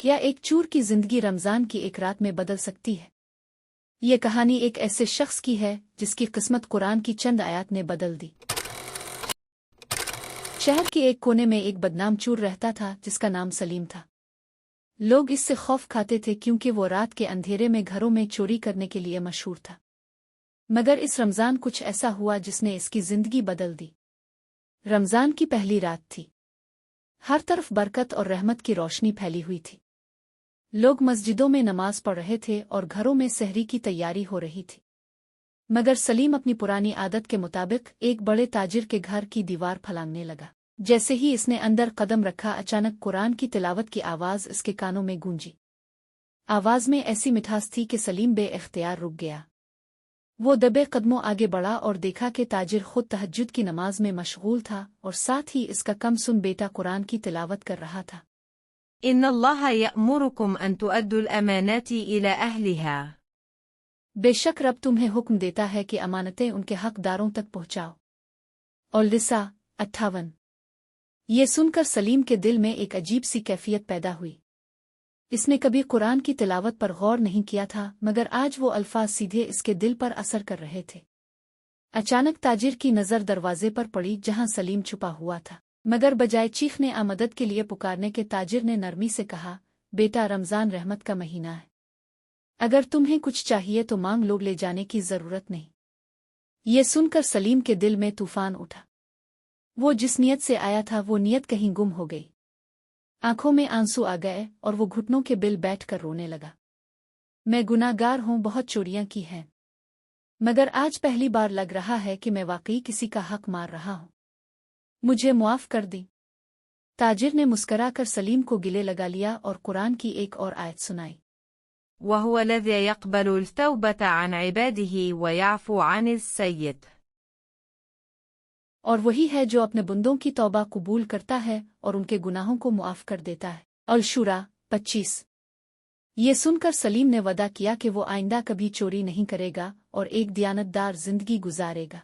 क्या एक चूर की जिंदगी रमजान की एक रात में बदल सकती है? ये कहानी एक ऐसे शख्स की है जिसकी किस्मत कुरान की चंद आयत ने बदल दी। शहर के एक कोने में एक बदनाम चूर रहता था जिसका नाम सलीम था। लोग इससे खौफ खाते थे क्योंकि वो रात के अंधेरे में घरों में चोरी करने के लिए मशहूर था। मगर इस रमजान कुछ ऐसा हुआ जिसने इसकी जिंदगी बदल दी। रमजान की पहली रात थी। हर तरफ बरकत और रहमत की रोशनी फैली हुई थी। लोग मस्जिदों में नमाज पढ़ रहे थे और घरों में सहरी की तैयारी हो रही थी। मगर सलीम अपनी पुरानी आदत के मुताबिक एक बड़े ताजिर के घर की दीवार फलांगने लगा। जैसे ही इसने अंदर कदम रखा, अचानक कुरान की तिलावत की आवाज इसके कानों में गूंजी। आवाज में ऐसी मिठास थी कि सलीम बे-इख्तियार रुक गया। वो दबे कदमों आगे बढ़ा और देखा कि ताजिर खुद तहज्जुद की नमाज में मशगूल था और साथ ही इसका कम सुन बेटा कुरान की तिलावत कर रहा था। इन्नल्लाह यअमुरुकुम अन तुअद्दुल अमानाति इला अहलिहा। बेशक रब तुम्हें हुक्म देता है कि अमानतें उनके हकदारों तक पहुंचाओ। और लिसा 58। ये सुनकर सलीम के दिल में एक अजीब सी कैफियत पैदा हुई। इसने कभी कुरान की तिलावत पर गौर नहीं किया था, मगर आज वो अल्फाज सीधे इसके दिल पर असर कर रहे थे। अचानक ताजिर की नज़र दरवाजे पर पड़ी जहां सलीम छुपा हुआ था। मगर बजाय चीखने मदद के लिए पुकारने के, ताजिर ने नरमी से कहा, बेटा, रमजान रहमत का महीना है। अगर तुम्हें कुछ चाहिए तो मांग लो, ले जाने की जरूरत नहीं। ये सुनकर सलीम के दिल में तूफान उठा। वो जिस नियत से आया था वो नियत कहीं गुम हो गई। आंखों में आंसू आ गए और वो घुटनों के बिल बैठकर रोने लगा। मैं गुनाहगार हूं, बहुत चोरियां की हैं, मगर आज पहली बार लग रहा है कि मैं वाकई किसी का हक मार रहा हूं। मुझे मुआफ कर दी। ताजिर ने मुस्कराकर सलीम को गिले लगा लिया और कुरान की एक और आयत सुनाई। वहुव लज़ी यक़बलुल तौबता अन इबादिही व यअफ़ू अनिस सय्यिअत। और वही है जो अपने बंदों की तौबा कबूल करता है और उनके गुनाहों को मुआफ कर देता है। अल-शुरा 25। ये सुनकर सलीम ने वदा किया कि वो आइंदा कभी चोरी नहीं करेगा और एक दियानतदार जिंदगी गुजारेगा।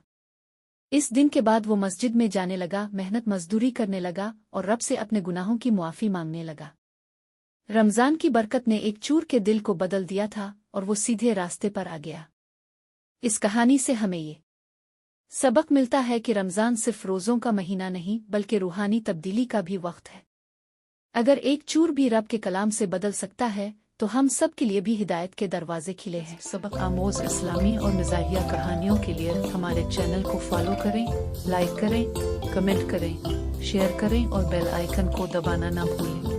इस दिन के बाद वो मस्जिद में जाने लगा, मेहनत मजदूरी करने लगा और रब से अपने गुनाहों की मुआफ़ी मांगने लगा। रमजान की बरकत ने एक चूर के दिल को बदल दिया था और वो सीधे रास्ते पर आ गया। इस कहानी से हमें ये सबक मिलता है कि रमजान सिर्फ रोज़ों का महीना नहीं बल्कि रूहानी तब्दीली का भी वक्त है। अगर एक चूर भी रब के कलाम से बदल सकता है तो हम सब के लिए भी हिदायत के दरवाजे खिले हैं। सबक आमोज इस्लामी और मिजाहिया कहानियों के लिए हमारे चैनल को फॉलो करें, लाइक करें, कमेंट करें, शेयर करें और बेल आइकन को दबाना ना भूलें।